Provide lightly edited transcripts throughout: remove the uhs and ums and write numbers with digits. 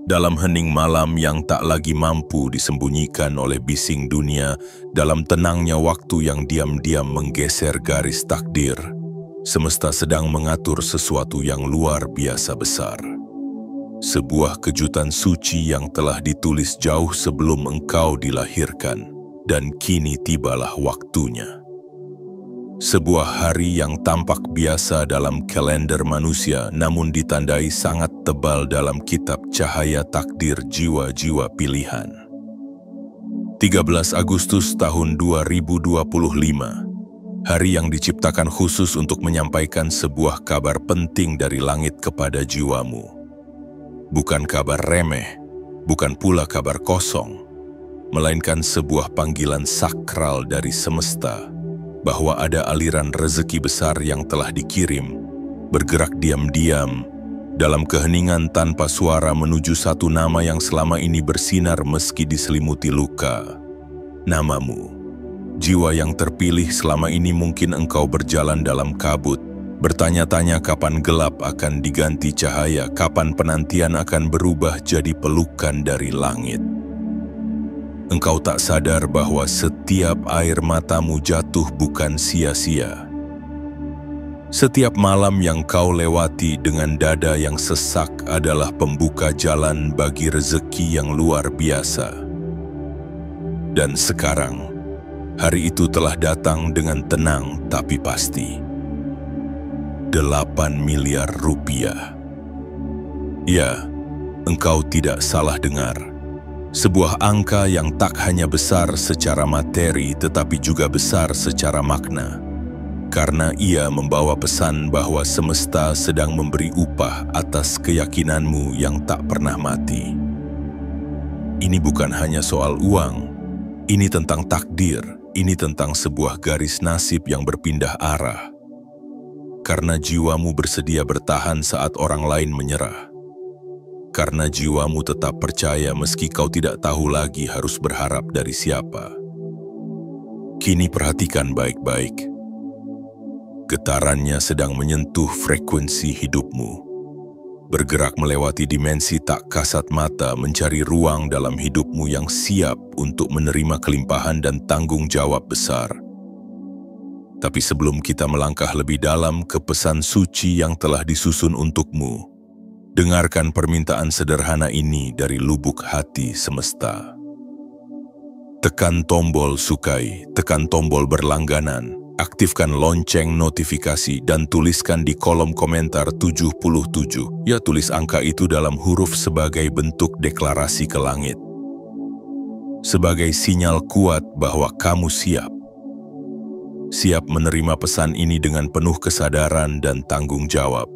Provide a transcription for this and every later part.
Dalam hening malam yang tak lagi mampu disembunyikan oleh bising dunia, dalam tenangnya waktu yang diam-diam menggeser garis takdir, semesta sedang mengatur sesuatu yang luar biasa besar. Sebuah kejutan suci yang telah ditulis jauh sebelum engkau dilahirkan, dan kini tibalah waktunya. Sebuah hari yang tampak biasa dalam kalender manusia, namun ditandai sangat tebal dalam kitab cahaya takdir jiwa-jiwa pilihan. 13 Agustus tahun 2025, hari yang diciptakan khusus untuk menyampaikan sebuah kabar penting dari langit kepada jiwamu. Bukan kabar remeh, bukan pula kabar kosong, melainkan sebuah panggilan sakral dari semesta, bahwa ada aliran rezeki besar yang telah dikirim, bergerak diam-diam, dalam keheningan tanpa suara menuju satu nama yang selama ini bersinar meski diselimuti luka. Namamu, jiwa yang terpilih. Selama ini mungkin engkau berjalan dalam kabut, bertanya-tanya kapan gelap akan diganti cahaya, kapan penantian akan berubah jadi pelukan dari langit. Engkau tak sadar bahwa setiap air matamu jatuh bukan sia-sia. Setiap malam yang kau lewati dengan dada yang sesak adalah pembuka jalan bagi rezeki yang luar biasa. Dan sekarang, hari itu telah datang dengan tenang tapi pasti. 8 miliar rupiah. Ya, engkau tidak salah dengar. Sebuah angka yang tak hanya besar secara materi tetapi juga besar secara makna. Karena ia membawa pesan bahwa semesta sedang memberi upah atas keyakinanmu yang tak pernah mati. Ini bukan hanya soal uang, ini tentang takdir, ini tentang sebuah garis nasib yang berpindah arah. Karena jiwamu bersedia bertahan saat orang lain menyerah. Karena jiwamu tetap percaya meski kau tidak tahu lagi harus berharap dari siapa. Kini perhatikan baik-baik. Getarannya sedang menyentuh frekuensi hidupmu. Bergerak melewati dimensi tak kasat mata, mencari ruang dalam hidupmu yang siap untuk menerima kelimpahan dan tanggung jawab besar. Tapi sebelum kita melangkah lebih dalam ke pesan suci yang telah disusun untukmu, dengarkan permintaan sederhana ini dari lubuk hati semesta. Tekan tombol sukai, tekan tombol berlangganan, aktifkan lonceng notifikasi dan tuliskan di kolom komentar 77. Ya, tulis angka itu dalam huruf sebagai bentuk deklarasi ke langit. Sebagai sinyal kuat bahwa kamu siap. Siap menerima pesan ini dengan penuh kesadaran dan tanggung jawab.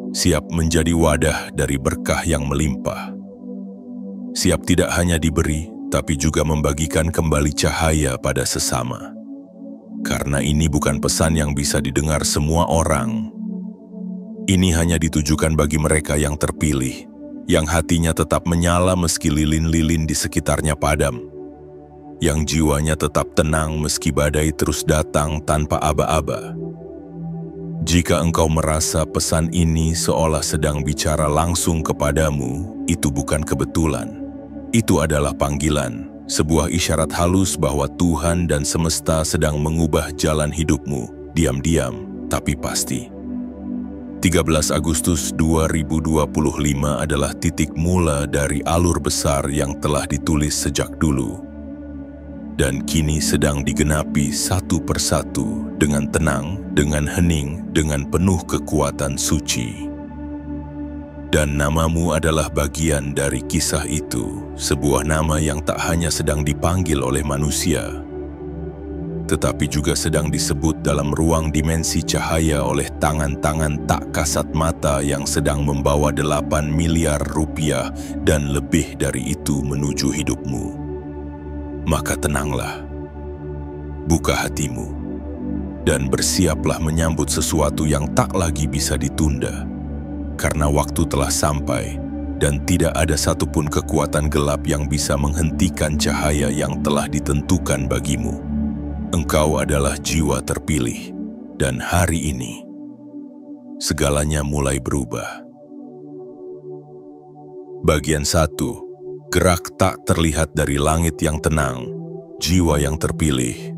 Siap menjadi wadah dari berkah yang melimpah. Siap tidak hanya diberi, tapi juga membagikan kembali cahaya pada sesama. Karena ini bukan pesan yang bisa didengar semua orang. Ini hanya ditujukan bagi mereka yang terpilih, yang hatinya tetap menyala meski lilin-lilin di sekitarnya padam, yang jiwanya tetap tenang meski badai terus datang tanpa aba-aba. Jika engkau merasa pesan ini seolah sedang bicara langsung kepadamu, itu bukan kebetulan. Itu adalah panggilan, sebuah isyarat halus bahwa Tuhan dan semesta sedang mengubah jalan hidupmu, diam-diam, tapi pasti. 13 Agustus 2025 adalah titik mula dari alur besar yang telah ditulis sejak dulu, dan kini sedang digenapi satu persatu dengan tenang, dengan hening, dengan penuh kekuatan suci. Dan namamu adalah bagian dari kisah itu, sebuah nama yang tak hanya sedang dipanggil oleh manusia, tetapi juga sedang disebut dalam ruang dimensi cahaya oleh tangan-tangan tak kasat mata yang sedang membawa 8 miliar rupiah dan lebih dari itu menuju hidupmu. Maka tenanglah, buka hatimu, dan bersiaplah menyambut sesuatu yang tak lagi bisa ditunda. Karena waktu telah sampai, dan tidak ada satupun kekuatan gelap yang bisa menghentikan cahaya yang telah ditentukan bagimu. Engkau adalah jiwa terpilih, dan hari ini, segalanya mulai berubah. Bagian 1. Gerak tak terlihat dari langit yang tenang, jiwa yang terpilih.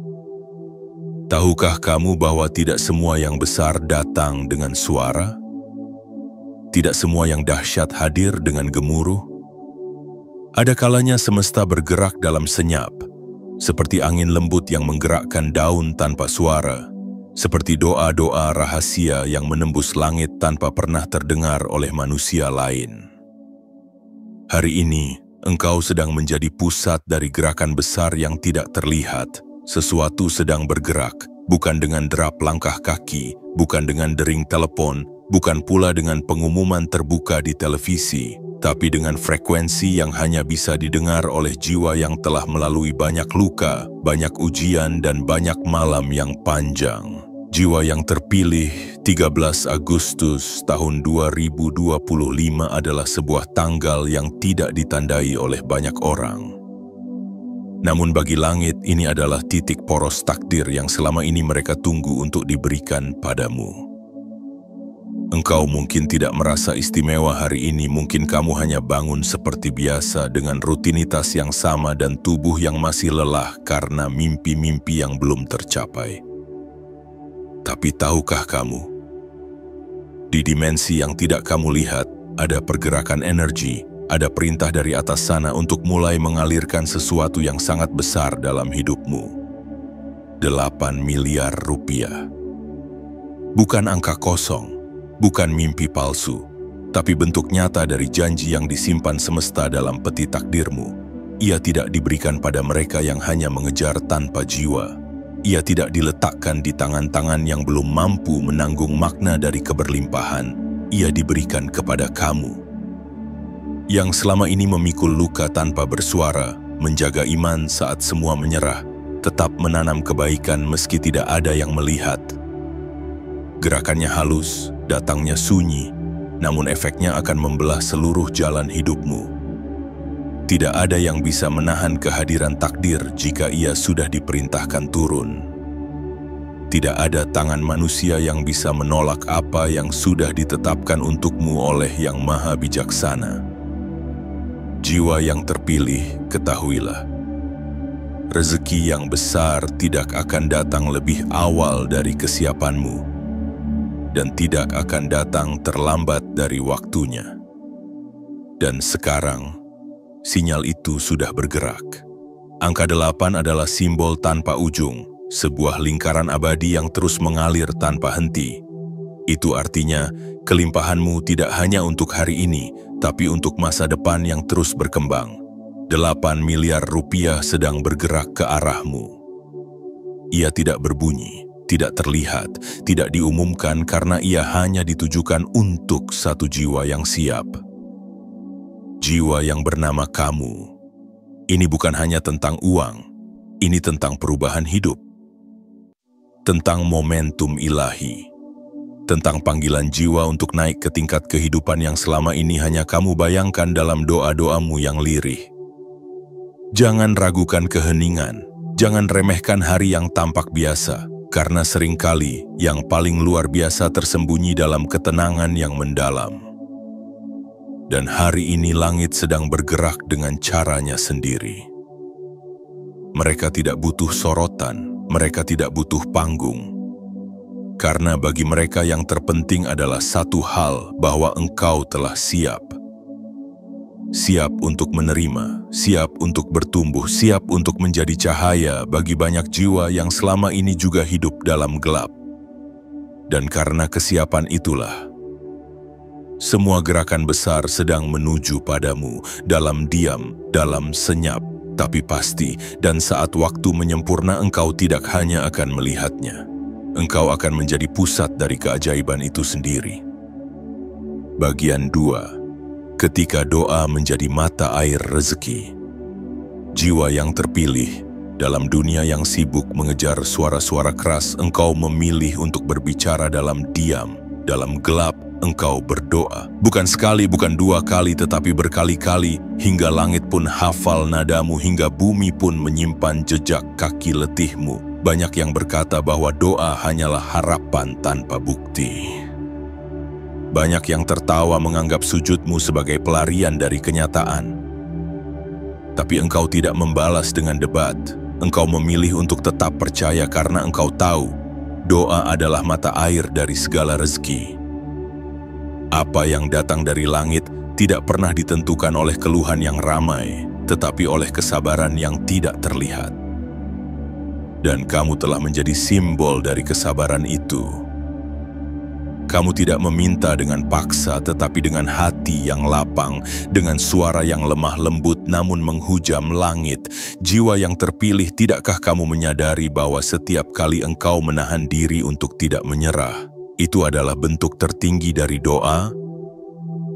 Tahukah kamu bahwa tidak semua yang besar datang dengan suara? Tidak semua yang dahsyat hadir dengan gemuruh? Ada kalanya semesta bergerak dalam senyap, seperti angin lembut yang menggerakkan daun tanpa suara, seperti doa-doa rahasia yang menembus langit tanpa pernah terdengar oleh manusia lain. Hari ini, engkau sedang menjadi pusat dari gerakan besar yang tidak terlihat. Sesuatu sedang bergerak, bukan dengan derap langkah kaki, bukan dengan dering telepon, bukan pula dengan pengumuman terbuka di televisi, tapi dengan frekuensi yang hanya bisa didengar oleh jiwa yang telah melalui banyak luka, banyak ujian, dan banyak malam yang panjang. Jiwa yang terpilih, 13 Agustus tahun 2025 adalah sebuah tanggal yang tidak ditandai oleh banyak orang. Namun bagi langit, ini adalah titik poros takdir yang selama ini mereka tunggu untuk diberikan padamu. Engkau mungkin tidak merasa istimewa hari ini, mungkin kamu hanya bangun seperti biasa dengan rutinitas yang sama dan tubuh yang masih lelah karena mimpi-mimpi yang belum tercapai. Tapi tahukah kamu, di dimensi yang tidak kamu lihat, ada pergerakan energi, ada perintah dari atas sana untuk mulai mengalirkan sesuatu yang sangat besar dalam hidupmu. 8 miliar rupiah. Bukan angka kosong, bukan mimpi palsu, tapi bentuk nyata dari janji yang disimpan semesta dalam peti takdirmu. Ia tidak diberikan pada mereka yang hanya mengejar tanpa jiwa. Ia tidak diletakkan di tangan-tangan yang belum mampu menanggung makna dari keberlimpahan. Ia diberikan kepada kamu, yang selama ini memikul luka tanpa bersuara, menjaga iman saat semua menyerah, tetap menanam kebaikan meski tidak ada yang melihat. Gerakannya halus, datangnya sunyi, namun efeknya akan membelah seluruh jalan hidupmu. Tidak ada yang bisa menahan kehadiran takdir jika ia sudah diperintahkan turun. Tidak ada tangan manusia yang bisa menolak apa yang sudah ditetapkan untukmu oleh Yang Maha Bijaksana. Jiwa yang terpilih, ketahuilah, rezeki yang besar tidak akan datang lebih awal dari kesiapanmu, dan tidak akan datang terlambat dari waktunya. Dan sekarang, sinyal itu sudah bergerak. Angka 8 adalah simbol tanpa ujung, sebuah lingkaran abadi yang terus mengalir tanpa henti. Itu artinya, kelimpahanmu tidak hanya untuk hari ini, tapi untuk masa depan yang terus berkembang. 8 miliar rupiah sedang bergerak ke arahmu. Ia tidak berbunyi, tidak terlihat, tidak diumumkan karena ia hanya ditujukan untuk satu jiwa yang siap. Jiwa yang bernama kamu. Ini bukan hanya tentang uang, ini tentang perubahan hidup. Tentang momentum ilahi. Tentang panggilan jiwa untuk naik ke tingkat kehidupan yang selama ini hanya kamu bayangkan dalam doa-doamu yang lirih. Jangan ragukan keheningan, jangan remehkan hari yang tampak biasa, karena seringkali yang paling luar biasa tersembunyi dalam ketenangan yang mendalam. Dan hari ini langit sedang bergerak dengan caranya sendiri. Mereka tidak butuh sorotan, mereka tidak butuh panggung. Karena bagi mereka yang terpenting adalah satu hal, bahwa engkau telah siap. Siap untuk menerima, siap untuk bertumbuh, siap untuk menjadi cahaya bagi banyak jiwa yang selama ini juga hidup dalam gelap. Dan karena kesiapan itulah, semua gerakan besar sedang menuju padamu, dalam diam, dalam senyap, tapi pasti, dan saat waktu menyempurna engkau tidak hanya akan melihatnya. Engkau akan menjadi pusat dari keajaiban itu sendiri. Bagian 2. Ketika doa menjadi mata air rezeki. Jiwa yang terpilih, dalam dunia yang sibuk mengejar suara-suara keras, engkau memilih untuk berbicara dalam diam, dalam gelap. Engkau berdoa, bukan sekali, bukan dua kali, tetapi berkali-kali, hingga langit pun hafal nadamu, hingga bumi pun menyimpan jejak kaki letihmu. Banyak yang berkata bahwa doa hanyalah harapan tanpa bukti. Banyak yang tertawa menganggap sujudmu sebagai pelarian dari kenyataan. Tapi engkau tidak membalas dengan debat. Engkau memilih untuk tetap percaya karena engkau tahu doa adalah mata air dari segala rezeki. Apa yang datang dari langit tidak pernah ditentukan oleh keluhan yang ramai, tetapi oleh kesabaran yang tidak terlihat. Dan kamu telah menjadi simbol dari kesabaran itu. Kamu tidak meminta dengan paksa, tetapi dengan hati yang lapang, dengan suara yang lemah lembut namun menghujam langit. Jiwa yang terpilih, tidakkah kamu menyadari bahwa setiap kali engkau menahan diri untuk tidak menyerah, itu adalah bentuk tertinggi dari doa?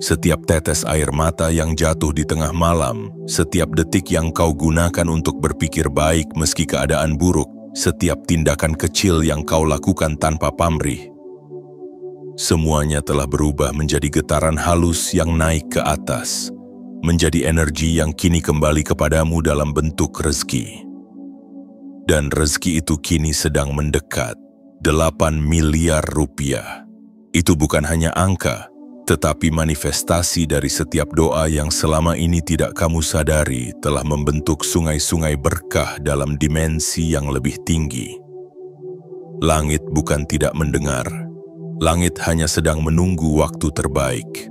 Setiap tetes air mata yang jatuh di tengah malam, setiap detik yang kau gunakan untuk berpikir baik meski keadaan buruk, setiap tindakan kecil yang kau lakukan tanpa pamrih, semuanya telah berubah menjadi getaran halus yang naik ke atas, menjadi energi yang kini kembali kepadamu dalam bentuk rezeki. Dan rezeki itu kini sedang mendekat, 8 miliar rupiah. Itu bukan hanya angka, tetapi manifestasi dari setiap doa yang selama ini tidak kamu sadari telah membentuk sungai-sungai berkah dalam dimensi yang lebih tinggi. Langit bukan tidak mendengar. Langit hanya sedang menunggu waktu terbaik.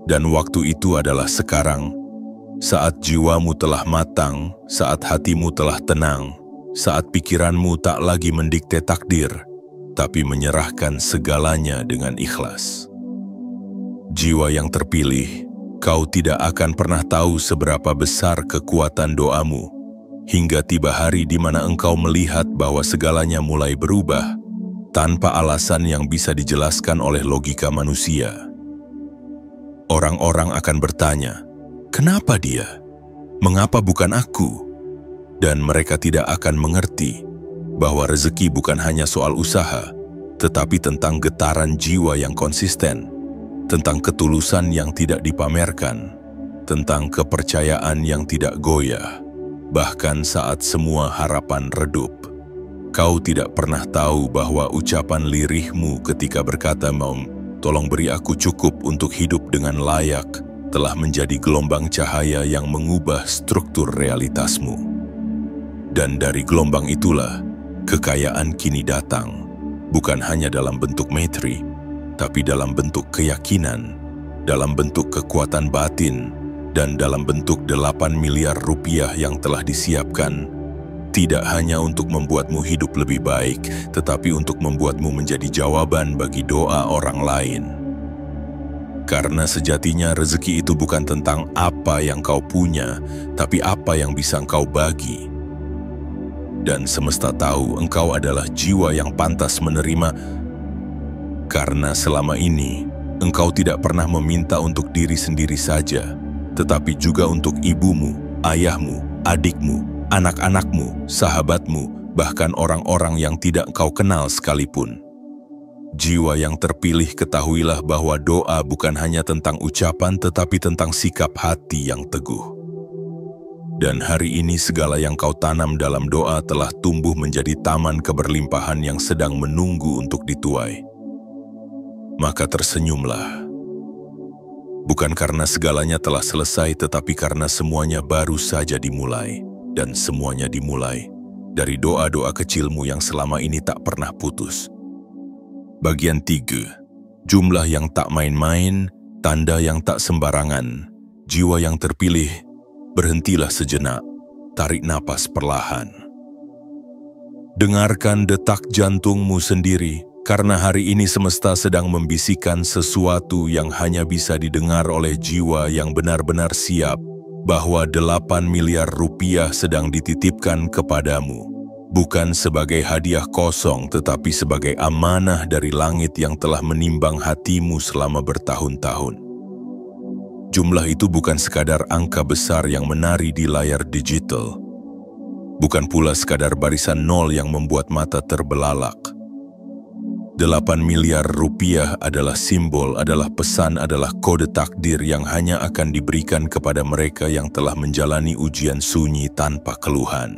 Dan waktu itu adalah sekarang, saat jiwamu telah matang, saat hatimu telah tenang, saat pikiranmu tak lagi mendikte takdir, tapi menyerahkan segalanya dengan ikhlas. Jiwa yang terpilih, kau tidak akan pernah tahu seberapa besar kekuatan doamu, hingga tiba hari di mana engkau melihat bahwa segalanya mulai berubah, tanpa alasan yang bisa dijelaskan oleh logika manusia. Orang-orang akan bertanya, kenapa dia? Mengapa bukan aku? Dan mereka tidak akan mengerti bahwa rezeki bukan hanya soal usaha, tetapi tentang getaran jiwa yang konsisten, tentang ketulusan yang tidak dipamerkan, tentang kepercayaan yang tidak goyah, bahkan saat semua harapan redup. Kau tidak pernah tahu bahwa ucapan lirihmu ketika berkata, "Mom, tolong beri aku cukup untuk hidup dengan layak," telah menjadi gelombang cahaya yang mengubah struktur realitasmu. Dan dari gelombang itulah, kekayaan kini datang, bukan hanya dalam bentuk materi, tapi dalam bentuk keyakinan, dalam bentuk kekuatan batin, dan dalam bentuk 8 miliar rupiah yang telah disiapkan, tidak hanya untuk membuatmu hidup lebih baik, tetapi untuk membuatmu menjadi jawaban bagi doa orang lain. Karena sejatinya rezeki itu bukan tentang apa yang kau punya, tapi apa yang bisa engkau bagi. Dan semesta tahu engkau adalah jiwa yang pantas menerima, karena selama ini engkau tidak pernah meminta untuk diri sendiri saja, tetapi juga untuk ibumu, ayahmu, adikmu, anak-anakmu, sahabatmu, bahkan orang-orang yang tidak kau kenal sekalipun. Jiwa yang terpilih, ketahuilah bahwa doa bukan hanya tentang ucapan, tetapi tentang sikap hati yang teguh. Dan hari ini segala yang kau tanam dalam doa telah tumbuh menjadi taman keberlimpahan yang sedang menunggu untuk dituai. Maka tersenyumlah. Bukan karena segalanya telah selesai, tetapi karena semuanya baru saja dimulai. Dan semuanya dimulai dari doa-doa kecilmu yang selama ini tak pernah putus. Bagian 3. Jumlah yang tak main-main, tanda yang tak sembarangan. Jiwa yang terpilih, berhentilah sejenak, tarik napas perlahan. Dengarkan detak jantungmu sendiri, karena hari ini semesta sedang membisikkan sesuatu yang hanya bisa didengar oleh jiwa yang benar-benar siap, bahwa 8 miliar rupiah sedang dititipkan kepadamu, bukan sebagai hadiah kosong, tetapi sebagai amanah dari langit yang telah menimbang hatimu selama bertahun-tahun. Jumlah itu bukan sekadar angka besar yang menari di layar digital, bukan pula sekadar barisan nol yang membuat mata terbelalak. 8 miliar rupiah adalah simbol, adalah pesan, adalah kode takdir yang hanya akan diberikan kepada mereka yang telah menjalani ujian sunyi tanpa keluhan.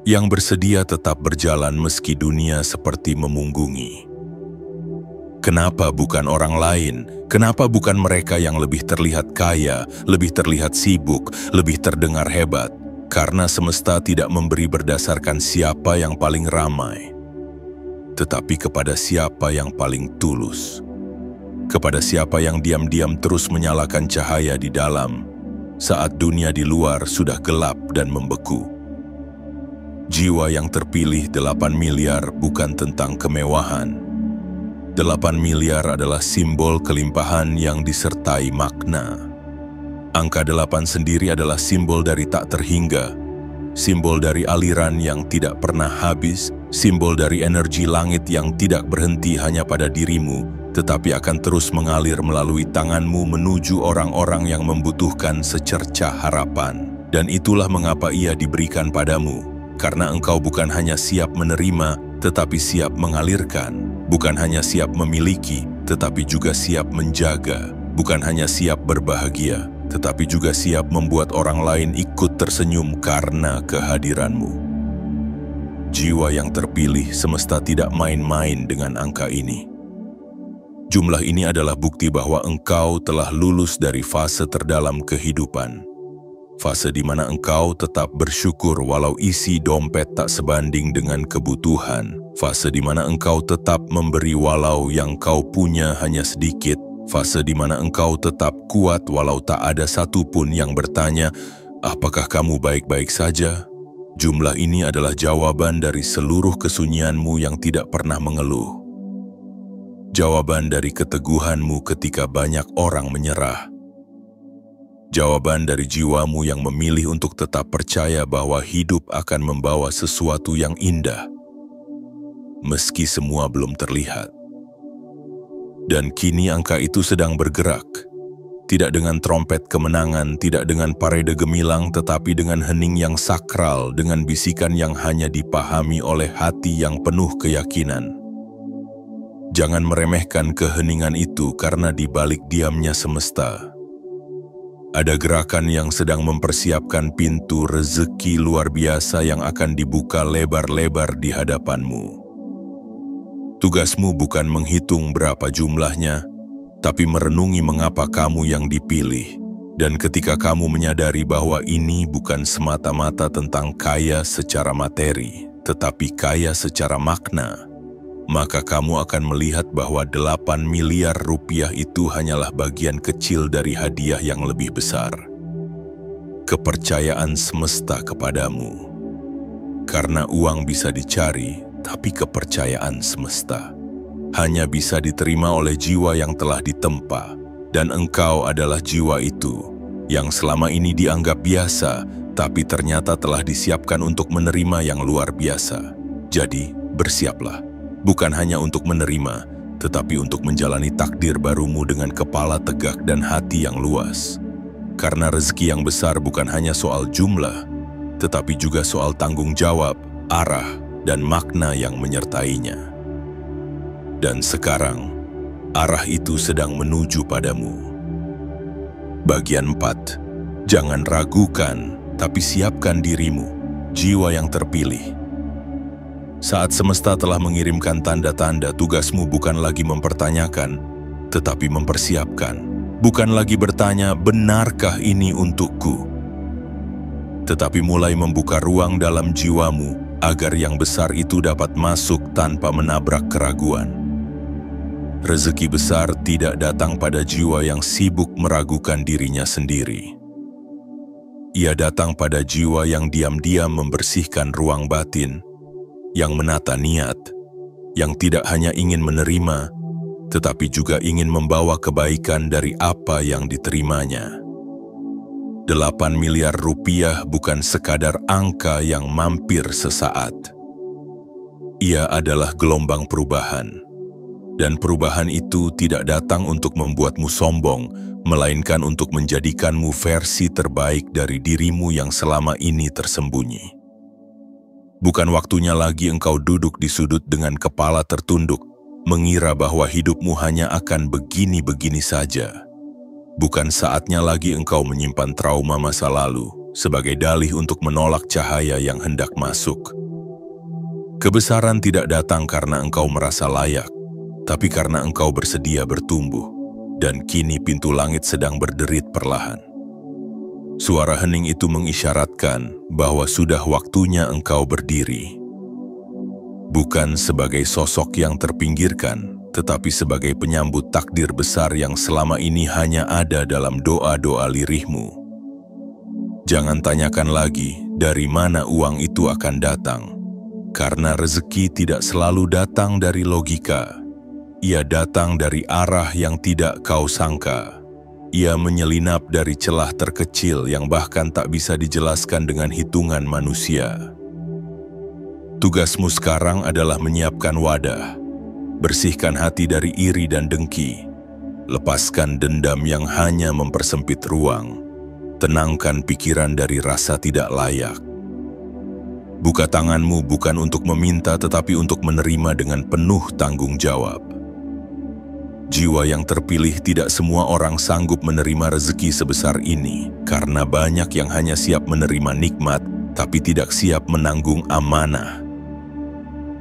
Yang bersedia tetap berjalan meski dunia seperti memunggungi. Kenapa bukan orang lain? Kenapa bukan mereka yang lebih terlihat kaya, lebih terlihat sibuk, lebih terdengar hebat? Karena semesta tidak memberi berdasarkan siapa yang paling ramai, tetapi kepada siapa yang paling tulus. Kepada siapa yang diam-diam terus menyalakan cahaya di dalam, saat dunia di luar sudah gelap dan membeku. Jiwa yang terpilih 8 miliar bukan tentang kemewahan. 8 miliar adalah simbol kelimpahan yang disertai makna. Angka 8 sendiri adalah simbol dari tak terhingga, simbol dari aliran yang tidak pernah habis, simbol dari energi langit yang tidak berhenti hanya pada dirimu, tetapi akan terus mengalir melalui tanganmu menuju orang-orang yang membutuhkan secercah harapan. Dan itulah mengapa ia diberikan padamu, karena engkau bukan hanya siap menerima, tetapi siap mengalirkan. Bukan hanya siap memiliki, tetapi juga siap menjaga. Bukan hanya siap berbahagia, tetapi juga siap membuat orang lain ikut tersenyum karena kehadiranmu. Jiwa yang terpilih, semesta tidak main-main dengan angka ini. Jumlah ini adalah bukti bahwa engkau telah lulus dari fase terdalam kehidupan. Fase di mana engkau tetap bersyukur walau isi dompet tak sebanding dengan kebutuhan. Fase di mana engkau tetap memberi walau yang kau punya hanya sedikit. Fase di mana engkau tetap kuat walau tak ada satupun yang bertanya, apakah kamu baik-baik saja? Jumlah ini adalah jawaban dari seluruh kesunyianmu yang tidak pernah mengeluh. Jawaban dari keteguhanmu ketika banyak orang menyerah. Jawaban dari jiwamu yang memilih untuk tetap percaya bahwa hidup akan membawa sesuatu yang indah, meski semua belum terlihat. Dan kini angka itu sedang bergerak, tidak dengan trompet kemenangan, tidak dengan parade gemilang, tetapi dengan hening yang sakral, dengan bisikan yang hanya dipahami oleh hati yang penuh keyakinan. Jangan meremehkan keheningan itu, karena di balik diamnya semesta ada gerakan yang sedang mempersiapkan pintu rezeki luar biasa yang akan dibuka lebar-lebar di hadapanmu. Tugasmu bukan menghitung berapa jumlahnya, tapi merenungi mengapa kamu yang dipilih. Dan ketika kamu menyadari bahwa ini bukan semata-mata tentang kaya secara materi, tetapi kaya secara makna, maka kamu akan melihat bahwa 8 miliar rupiah itu hanyalah bagian kecil dari hadiah yang lebih besar. Kepercayaan semesta kepadamu. Karena uang bisa dicari, tapi kepercayaan semesta hanya bisa diterima oleh jiwa yang telah ditempa. Dan engkau adalah jiwa itu, yang selama ini dianggap biasa, tapi ternyata telah disiapkan untuk menerima yang luar biasa. Jadi, bersiaplah. Bukan hanya untuk menerima, tetapi untuk menjalani takdir barumu dengan kepala tegak dan hati yang luas. Karena rezeki yang besar bukan hanya soal jumlah, tetapi juga soal tanggung jawab, arah, dan makna yang menyertainya. Dan sekarang, arah itu sedang menuju padamu. Bagian 4. Jangan ragukan, tapi siapkan dirimu, jiwa yang terpilih. Saat semesta telah mengirimkan tanda-tanda, tugasmu bukan lagi mempertanyakan, tetapi mempersiapkan. Bukan lagi bertanya, benarkah ini untukku? Tetapi mulai membuka ruang dalam jiwamu, agar yang besar itu dapat masuk tanpa menabrak keraguan. Rezeki besar tidak datang pada jiwa yang sibuk meragukan dirinya sendiri. Ia datang pada jiwa yang diam-diam membersihkan ruang batin, yang menata niat, yang tidak hanya ingin menerima, tetapi juga ingin membawa kebaikan dari apa yang diterimanya. 8 miliar rupiah bukan sekadar angka yang mampir sesaat. Ia adalah gelombang perubahan. Dan perubahan itu tidak datang untuk membuatmu sombong, melainkan untuk menjadikanmu versi terbaik dari dirimu yang selama ini tersembunyi. Bukan waktunya lagi engkau duduk di sudut dengan kepala tertunduk, mengira bahwa hidupmu hanya akan begini-begini saja. Bukan saatnya lagi engkau menyimpan trauma masa lalu sebagai dalih untuk menolak cahaya yang hendak masuk. Kebesaran tidak datang karena engkau merasa layak, tapi karena engkau bersedia bertumbuh, dan kini pintu langit sedang berderit perlahan. Suara hening itu mengisyaratkan bahwa sudah waktunya engkau berdiri. Bukan sebagai sosok yang terpinggirkan, tetapi sebagai penyambut takdir besar yang selama ini hanya ada dalam doa-doa lirihmu. Jangan tanyakan lagi dari mana uang itu akan datang, karena rezeki tidak selalu datang dari logika. Ia datang dari arah yang tidak kau sangka. Ia menyelinap dari celah terkecil yang bahkan tak bisa dijelaskan dengan hitungan manusia. Tugasmu sekarang adalah menyiapkan wadah, bersihkan hati dari iri dan dengki, lepaskan dendam yang hanya mempersempit ruang, tenangkan pikiran dari rasa tidak layak. Buka tanganmu bukan untuk meminta tetapi untuk menerima dengan penuh tanggung jawab. Jiwa yang terpilih tidak semua orang sanggup menerima rezeki sebesar ini, karena banyak yang hanya siap menerima nikmat, tapi tidak siap menanggung amanah.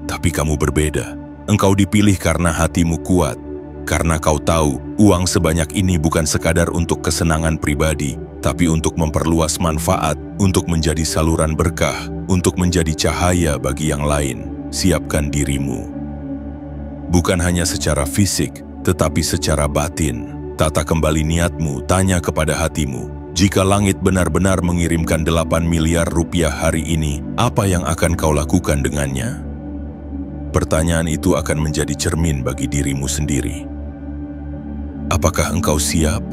Tapi kamu berbeda. Engkau dipilih karena hatimu kuat, karena kau tahu uang sebanyak ini bukan sekadar untuk kesenangan pribadi, tapi untuk memperluas manfaat, untuk menjadi saluran berkah, untuk menjadi cahaya bagi yang lain. Siapkan dirimu. Bukan hanya secara fisik, tetapi secara batin. Tata kembali niatmu, tanya kepada hatimu, jika langit benar-benar mengirimkan 8 miliar rupiah hari ini, apa yang akan kau lakukan dengannya? Pertanyaan itu akan menjadi cermin bagi dirimu sendiri. Apakah engkau siap?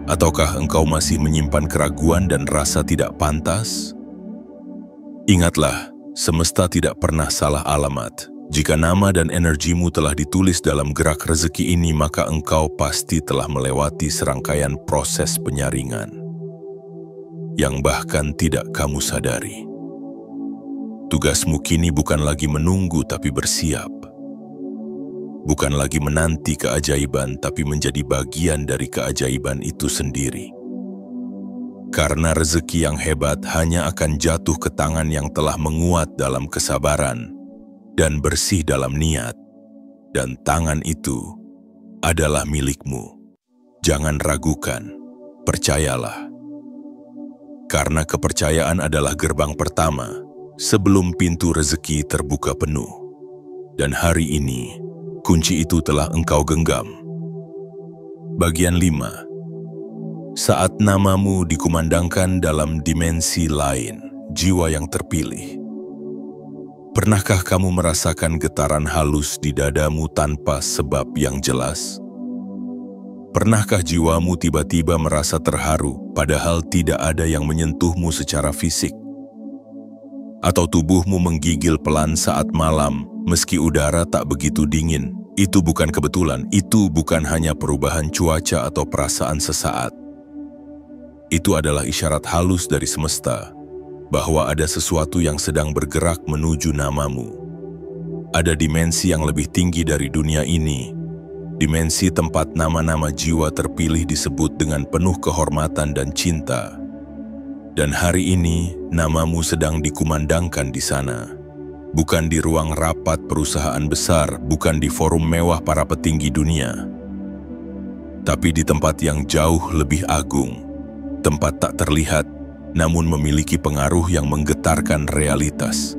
Ataukah engkau masih menyimpan keraguan dan rasa tidak pantas? Ingatlah, semesta tidak pernah salah alamat. Jika nama dan energimu telah ditulis dalam gerak rezeki ini, maka engkau pasti telah melewati serangkaian proses penyaringan yang bahkan tidak kamu sadari. Tugasmu kini bukan lagi menunggu tapi bersiap. Bukan lagi menanti keajaiban tapi menjadi bagian dari keajaiban itu sendiri. Karena rezeki yang hebat hanya akan jatuh ke tangan yang telah menguat dalam kesabaran dan bersih dalam niat, dan tangan itu adalah milikmu. Jangan ragukan, percayalah. Karena kepercayaan adalah gerbang pertama sebelum pintu rezeki terbuka penuh. Dan hari ini, kunci itu telah engkau genggam. Bagian 5. Saat namamu dikumandangkan dalam dimensi lain, jiwa yang terpilih. Pernahkah kamu merasakan getaran halus di dadamu tanpa sebab yang jelas? Pernahkah jiwamu tiba-tiba merasa terharu padahal tidak ada yang menyentuhmu secara fisik? Atau tubuhmu menggigil pelan saat malam meski udara tak begitu dingin? Itu bukan kebetulan, itu bukan hanya perubahan cuaca atau perasaan sesaat. Itu adalah isyarat halus dari semesta bahwa ada sesuatu yang sedang bergerak menuju namamu. Ada dimensi yang lebih tinggi dari dunia ini, dimensi tempat nama-nama jiwa terpilih disebut dengan penuh kehormatan dan cinta. Dan hari ini, namamu sedang dikumandangkan di sana. Bukan di ruang rapat perusahaan besar, bukan di forum mewah para petinggi dunia, tapi di tempat yang jauh lebih agung, tempat tak terlihat, namun memiliki pengaruh yang menggetarkan realitas.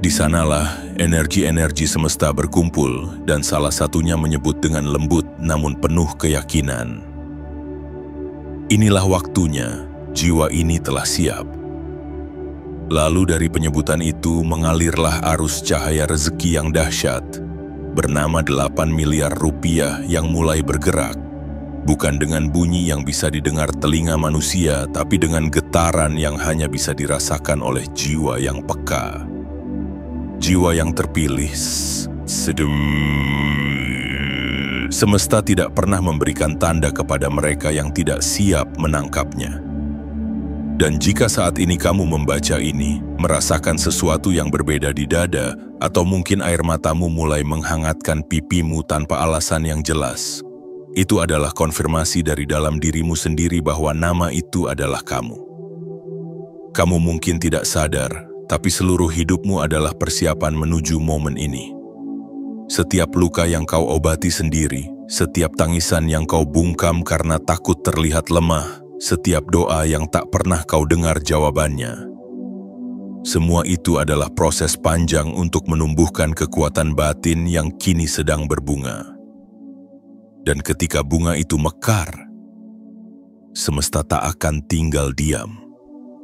Di sanalah energi-energi semesta berkumpul, dan salah satunya menyebut dengan lembut namun penuh keyakinan. Inilah waktunya, jiwa ini telah siap. Lalu dari penyebutan itu mengalirlah arus cahaya rezeki yang dahsyat, bernama 8 miliar rupiah yang mulai bergerak. Bukan dengan bunyi yang bisa didengar telinga manusia, tapi dengan getaran yang hanya bisa dirasakan oleh jiwa yang peka. Jiwa yang terpilih. Semesta tidak pernah memberikan tanda kepada mereka yang tidak siap menangkapnya. Dan jika saat ini kamu membaca ini, merasakan sesuatu yang berbeda di dada, atau mungkin air matamu mulai menghangatkan pipimu tanpa alasan yang jelas, itu adalah konfirmasi dari dalam dirimu sendiri bahwa nama itu adalah kamu. Kamu mungkin tidak sadar, tapi seluruh hidupmu adalah persiapan menuju momen ini. Setiap luka yang kau obati sendiri, setiap tangisan yang kau bungkam karena takut terlihat lemah, setiap doa yang tak pernah kau dengar jawabannya. Semua itu adalah proses panjang untuk menumbuhkan kekuatan batin yang kini sedang berbunga. Dan ketika bunga itu mekar, semesta tak akan tinggal diam.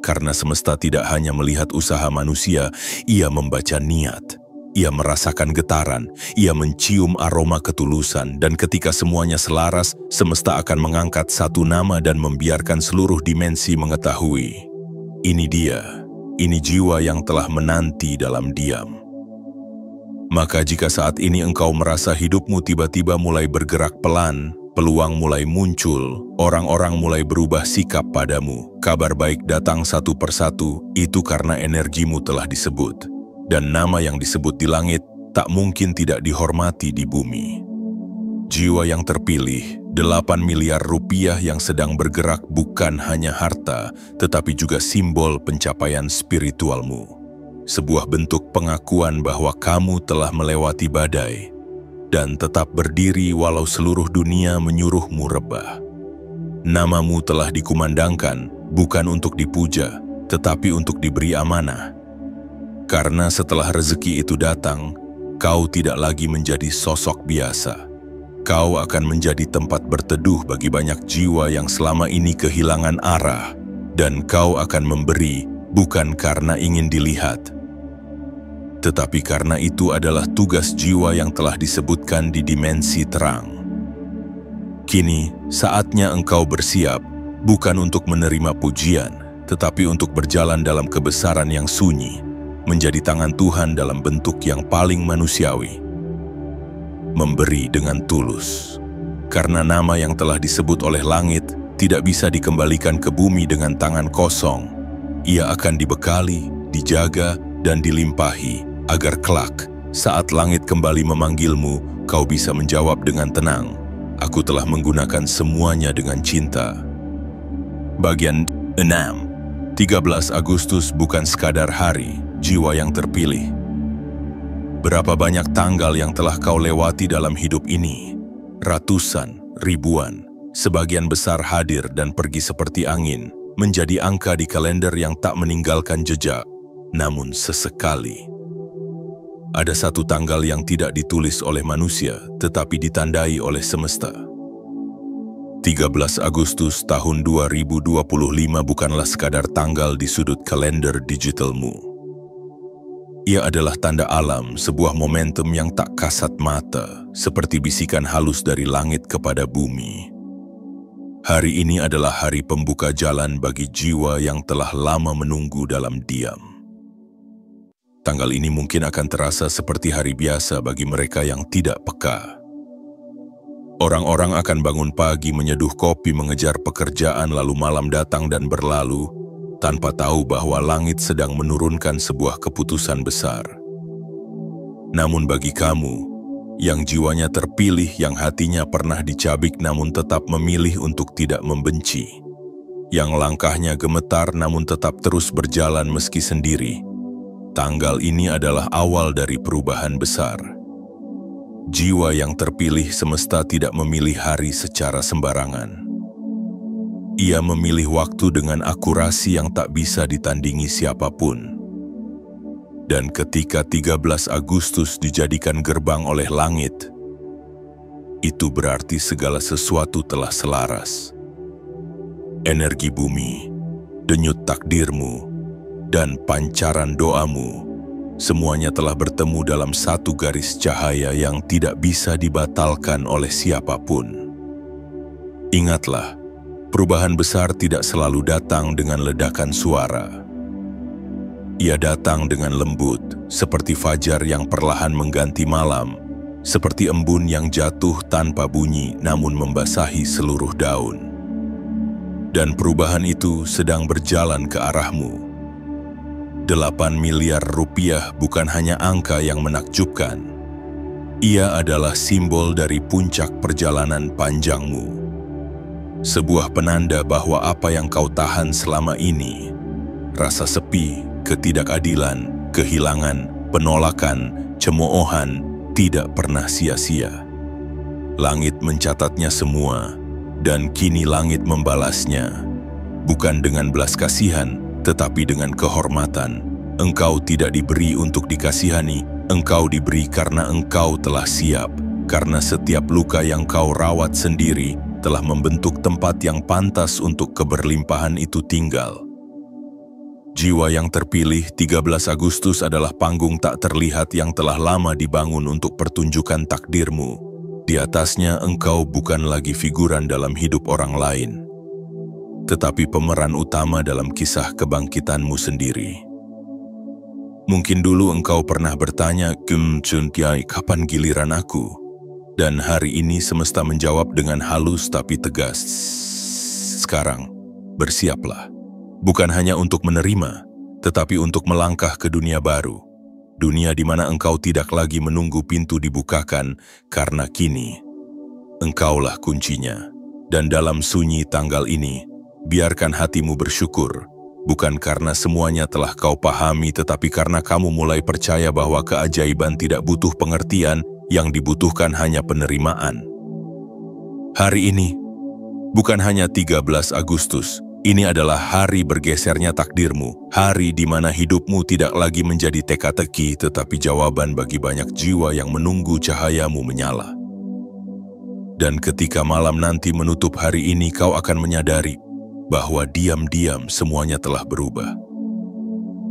Karena semesta tidak hanya melihat usaha manusia, ia membaca niat. Ia merasakan getaran, ia mencium aroma ketulusan, dan ketika semuanya selaras, semesta akan mengangkat satu nama dan membiarkan seluruh dimensi mengetahui. Ini dia, ini jiwa yang telah menanti dalam diam. Maka jika saat ini engkau merasa hidupmu tiba-tiba mulai bergerak pelan, peluang mulai muncul, orang-orang mulai berubah sikap padamu, kabar baik datang satu persatu, itu karena energimu telah disebut. Dan nama yang disebut di langit tak mungkin tidak dihormati di bumi. Jiwa yang terpilih, 8 miliar rupiah yang sedang bergerak bukan hanya harta, tetapi juga simbol pencapaian spiritualmu. Sebuah bentuk pengakuan bahwa kamu telah melewati badai, dan tetap berdiri walau seluruh dunia menyuruhmu rebah. Namamu telah dikumandangkan, bukan untuk dipuja, tetapi untuk diberi amanah. Karena setelah rezeki itu datang, kau tidak lagi menjadi sosok biasa. Kau akan menjadi tempat berteduh bagi banyak jiwa yang selama ini kehilangan arah, dan kau akan memberi bukan karena ingin dilihat, tetapi karena itu adalah tugas jiwa yang telah disebutkan di dimensi terang. Kini, saatnya engkau bersiap, bukan untuk menerima pujian, tetapi untuk berjalan dalam kebesaran yang sunyi, menjadi tangan Tuhan dalam bentuk yang paling manusiawi. Memberi dengan tulus. Karena nama yang telah disebut oleh langit tidak bisa dikembalikan ke bumi dengan tangan kosong. Ia akan dibekali, dijaga, dan dilimpahi, agar kelak, saat langit kembali memanggilmu, kau bisa menjawab dengan tenang, "Aku telah menggunakan semuanya dengan cinta." Bagian 6. 13 Agustus bukan sekadar hari, jiwa yang terpilih. Berapa banyak tanggal yang telah kau lewati dalam hidup ini? Ratusan, ribuan, sebagian besar hadir dan pergi seperti angin, menjadi angka di kalender yang tak meninggalkan jejak, namun sesekali. Ada satu tanggal yang tidak ditulis oleh manusia, tetapi ditandai oleh semesta. 13 Agustus tahun 2025 bukanlah sekadar tanggal di sudut kalender digitalmu. Ia adalah tanda alam, sebuah momentum yang tak kasat mata, seperti bisikan halus dari langit kepada bumi. Hari ini adalah hari pembuka jalan bagi jiwa yang telah lama menunggu dalam diam. Tanggal ini mungkin akan terasa seperti hari biasa bagi mereka yang tidak peka. Orang-orang akan bangun pagi menyeduh kopi mengejar pekerjaan lalu malam datang dan berlalu, tanpa tahu bahwa langit sedang menurunkan sebuah keputusan besar. Namun bagi kamu, yang jiwanya terpilih, yang hatinya pernah dicabik namun tetap memilih untuk tidak membenci, yang langkahnya gemetar namun tetap terus berjalan meski sendiri, tanggal ini adalah awal dari perubahan besar. Jiwa yang terpilih, semesta tidak memilih hari secara sembarangan. Ia memilih waktu dengan akurasi yang tak bisa ditandingi siapapun. Dan ketika 13 Agustus dijadikan gerbang oleh langit, itu berarti segala sesuatu telah selaras. Energi bumi, denyut takdirmu, dan pancaran doamu, semuanya telah bertemu dalam satu garis cahaya yang tidak bisa dibatalkan oleh siapapun. Ingatlah, perubahan besar tidak selalu datang dengan ledakan suara. Ia datang dengan lembut, seperti fajar yang perlahan mengganti malam, seperti embun yang jatuh tanpa bunyi namun membasahi seluruh daun. Dan perubahan itu sedang berjalan ke arahmu. 8 miliar rupiah bukan hanya angka yang menakjubkan. Ia adalah simbol dari puncak perjalanan panjangmu. Sebuah penanda bahwa apa yang kau tahan selama ini, rasa sepi, ketidakadilan, kehilangan, penolakan, cemoohan, tidak pernah sia-sia. Langit mencatatnya semua, dan kini langit membalasnya. Bukan dengan belas kasihan, tetapi dengan kehormatan. Engkau tidak diberi untuk dikasihani, engkau diberi karena engkau telah siap. Karena setiap luka yang kau rawat sendiri telah membentuk tempat yang pantas untuk keberlimpahan itu tinggal. Jiwa yang terpilih, 13 Agustus adalah panggung tak terlihat yang telah lama dibangun untuk pertunjukan takdirmu. Di atasnya engkau bukan lagi figuran dalam hidup orang lain, tetapi pemeran utama dalam kisah kebangkitanmu sendiri. Mungkin dulu engkau pernah bertanya, kapan giliran aku? Dan hari ini semesta menjawab dengan halus tapi tegas. Sekarang, bersiaplah. Bukan hanya untuk menerima, tetapi untuk melangkah ke dunia baru. Dunia di mana engkau tidak lagi menunggu pintu dibukakan, karena kini engkaulah kuncinya. Dan dalam sunyi tanggal ini, biarkan hatimu bersyukur, bukan karena semuanya telah kau pahami, tetapi karena kamu mulai percaya bahwa keajaiban tidak butuh pengertian, yang dibutuhkan hanya penerimaan. Hari ini, bukan hanya 13 Agustus, ini adalah hari bergesernya takdirmu, hari di mana hidupmu tidak lagi menjadi teka-teki, tetapi jawaban bagi banyak jiwa yang menunggu cahayamu menyala. Dan ketika malam nanti menutup hari ini, kau akan menyadari bahwa diam-diam semuanya telah berubah.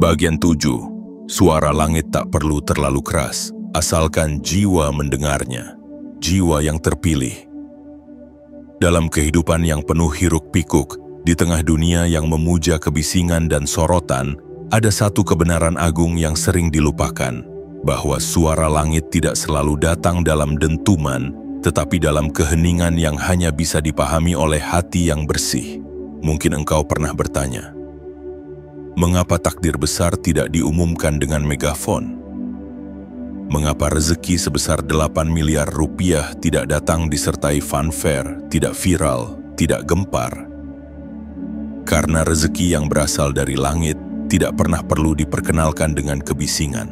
Bagian 7. Suara langit tak perlu terlalu keras, asalkan jiwa mendengarnya. Jiwa yang terpilih. Dalam kehidupan yang penuh hiruk-pikuk, di tengah dunia yang memuja kebisingan dan sorotan, ada satu kebenaran agung yang sering dilupakan, bahwa suara langit tidak selalu datang dalam dentuman, tetapi dalam keheningan yang hanya bisa dipahami oleh hati yang bersih. Mungkin engkau pernah bertanya, mengapa takdir besar tidak diumumkan dengan megafon? Mengapa rezeki sebesar 8 miliar rupiah tidak datang disertai fanfare, tidak viral, tidak gempar? Karena rezeki yang berasal dari langit tidak pernah perlu diperkenalkan dengan kebisingan.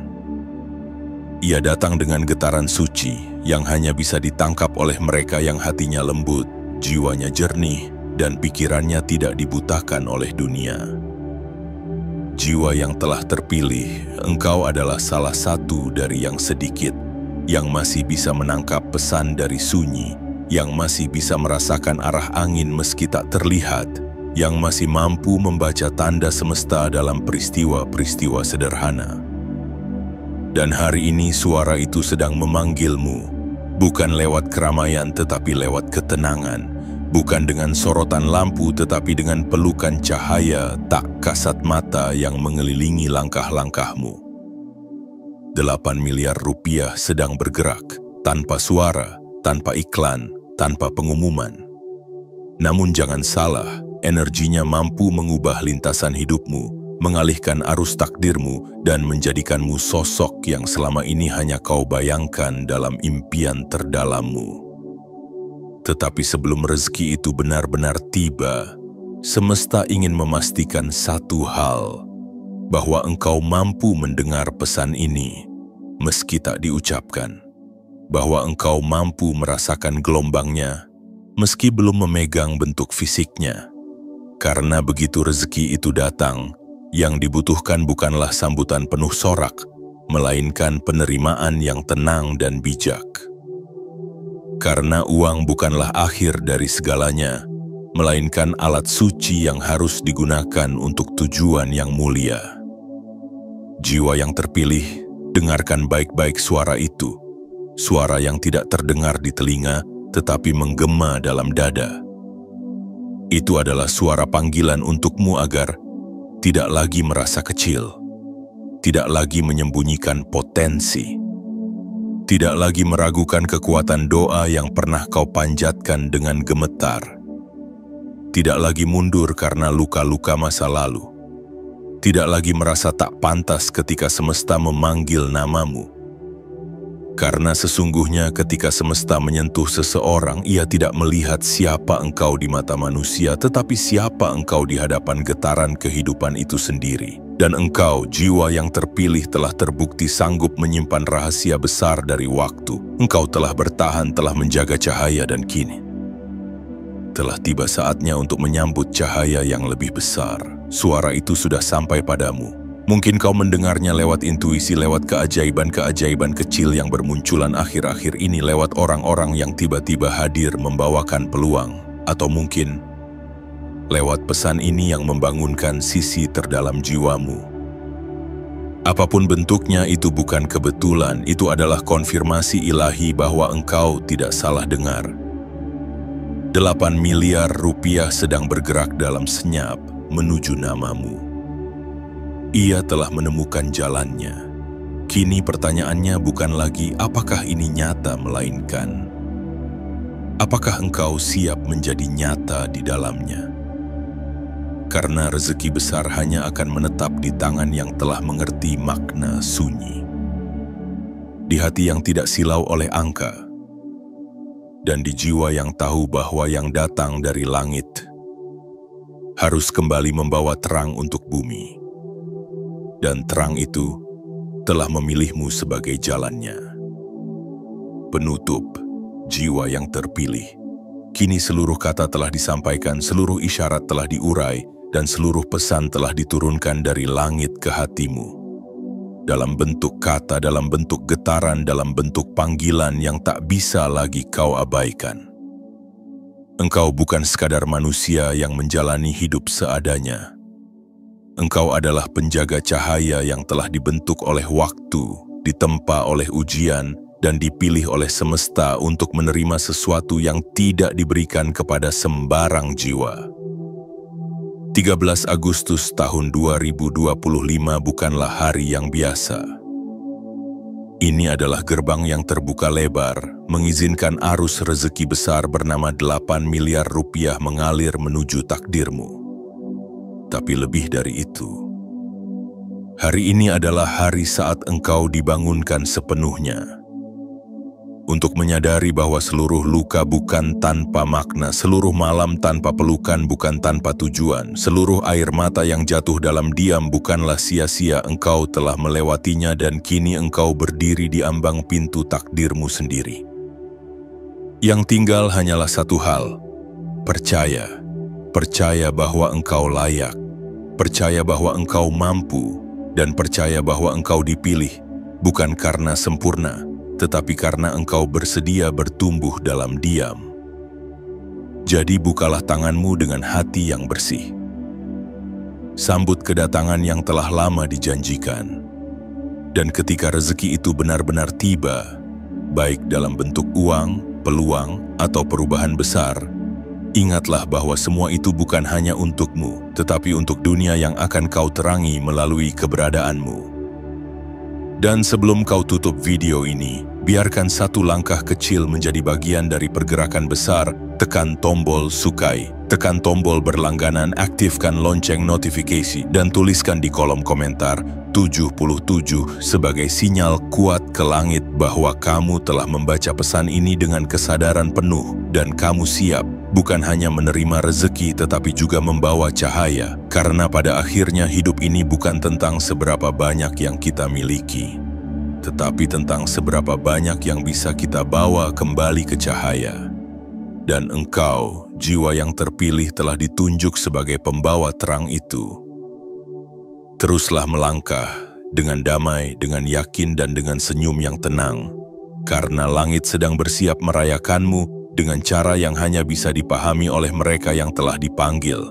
Ia datang dengan getaran suci yang hanya bisa ditangkap oleh mereka yang hatinya lembut, jiwanya jernih, dan pikirannya tidak dibutakan oleh dunia. Jiwa yang telah terpilih, engkau adalah salah satu dari yang sedikit yang masih bisa menangkap pesan dari sunyi, yang masih bisa merasakan arah angin meski tak terlihat, yang masih mampu membaca tanda semesta dalam peristiwa-peristiwa sederhana. Dan hari ini suara itu sedang memanggilmu, bukan lewat keramaian tetapi lewat ketenangan, bukan dengan sorotan lampu tetapi dengan pelukan cahaya tak kasat mata yang mengelilingi langkah-langkahmu. 8 miliar rupiah sedang bergerak, tanpa suara, tanpa iklan, tanpa pengumuman. Namun jangan salah, energinya mampu mengubah lintasan hidupmu, mengalihkan arus takdirmu, dan menjadikanmu sosok yang selama ini hanya kau bayangkan dalam impian terdalammu. Tetapi sebelum rezeki itu benar-benar tiba, semesta ingin memastikan satu hal, bahwa engkau mampu mendengar pesan ini, meski tak diucapkan, bahwa engkau mampu merasakan gelombangnya, meski belum memegang bentuk fisiknya. Karena begitu rezeki itu datang, yang dibutuhkan bukanlah sambutan penuh sorak, melainkan penerimaan yang tenang dan bijak. Karena uang bukanlah akhir dari segalanya, melainkan alat suci yang harus digunakan untuk tujuan yang mulia. Jiwa yang terpilih, dengarkan baik-baik suara itu, suara yang tidak terdengar di telinga, tetapi menggema dalam dada. Itu adalah suara panggilan untukmu agar tidak lagi merasa kecil, tidak lagi menyembunyikan potensi, tidak lagi meragukan kekuatan doa yang pernah kau panjatkan dengan gemetar, tidak lagi mundur karena luka-luka masa lalu, tidak lagi merasa tak pantas ketika semesta memanggil namamu. Karena sesungguhnya ketika semesta menyentuh seseorang, ia tidak melihat siapa engkau di mata manusia, tetapi siapa engkau di hadapan getaran kehidupan itu sendiri. Dan engkau, jiwa yang terpilih, telah terbukti sanggup menyimpan rahasia besar dari waktu. Engkau telah bertahan, telah menjaga cahaya, dan kini telah tiba saatnya untuk menyambut cahaya yang lebih besar. Suara itu sudah sampai padamu. Mungkin kau mendengarnya lewat intuisi, lewat keajaiban-keajaiban kecil yang bermunculan akhir-akhir ini, lewat orang-orang yang tiba-tiba hadir membawakan peluang, atau mungkin lewat pesan ini yang membangunkan sisi terdalam jiwamu. Apapun bentuknya, itu bukan kebetulan, itu adalah konfirmasi ilahi bahwa engkau tidak salah dengar. 8 miliar rupiah sedang bergerak dalam senyap menuju namamu. Ia telah menemukan jalannya. Kini pertanyaannya bukan lagi apakah ini nyata, melainkan apakah engkau siap menjadi nyata di dalamnya. Karena rezeki besar hanya akan menetap di tangan yang telah mengerti makna sunyi, di hati yang tidak silau oleh angka, dan di jiwa yang tahu bahwa yang datang dari langit harus kembali membawa terang untuk bumi. Dan terang itu telah memilihmu sebagai jalannya. Penutup, jiwa yang terpilih. Kini seluruh kata telah disampaikan, seluruh isyarat telah diurai, dan seluruh pesan telah diturunkan dari langit ke hatimu. Dalam bentuk kata, dalam bentuk getaran, dalam bentuk panggilan yang tak bisa lagi kau abaikan. Engkau bukan sekadar manusia yang menjalani hidup seadanya. Engkau adalah penjaga cahaya yang telah dibentuk oleh waktu, ditempa oleh ujian, dan dipilih oleh semesta untuk menerima sesuatu yang tidak diberikan kepada sembarang jiwa. 13 Agustus tahun 2025 bukanlah hari yang biasa. Ini adalah gerbang yang terbuka lebar, mengizinkan arus rezeki besar bernama 8 miliar rupiah mengalir menuju takdirmu. Tapi lebih dari itu, hari ini adalah hari saat engkau dibangunkan sepenuhnya. Untuk menyadari bahwa seluruh luka bukan tanpa makna, seluruh malam tanpa pelukan bukan tanpa tujuan, seluruh air mata yang jatuh dalam diam bukanlah sia-sia. Engkau telah melewatinya dan kini engkau berdiri di ambang pintu takdirmu sendiri. Yang tinggal hanyalah satu hal, percaya. Percaya bahwa engkau layak, percaya bahwa engkau mampu, dan percaya bahwa engkau dipilih, bukan karena sempurna, tetapi karena engkau bersedia bertumbuh dalam diam. Jadi bukalah tanganmu dengan hati yang bersih. Sambut kedatangan yang telah lama dijanjikan. Dan ketika rezeki itu benar-benar tiba, baik dalam bentuk uang, peluang, atau perubahan besar, ingatlah bahwa semua itu bukan hanya untukmu, tetapi untuk dunia yang akan kau terangi melalui keberadaanmu. Dan sebelum kau tutup video ini, biarkan satu langkah kecil menjadi bagian dari pergerakan besar. Tekan tombol sukai, tekan tombol berlangganan, aktifkan lonceng notifikasi, dan tuliskan di kolom komentar 77 sebagai sinyal kuat ke langit bahwa kamu telah membaca pesan ini dengan kesadaran penuh dan kamu siap bukan hanya menerima rezeki tetapi juga membawa cahaya, karena pada akhirnya hidup ini bukan tentang seberapa banyak yang kita miliki, tetapi tentang seberapa banyak yang bisa kita bawa kembali ke cahaya. Dan engkau, jiwa yang terpilih, telah ditunjuk sebagai pembawa terang itu. Teruslah melangkah dengan damai, dengan yakin, dan dengan senyum yang tenang, karena langit sedang bersiap merayakanmu dengan cara yang hanya bisa dipahami oleh mereka yang telah dipanggil.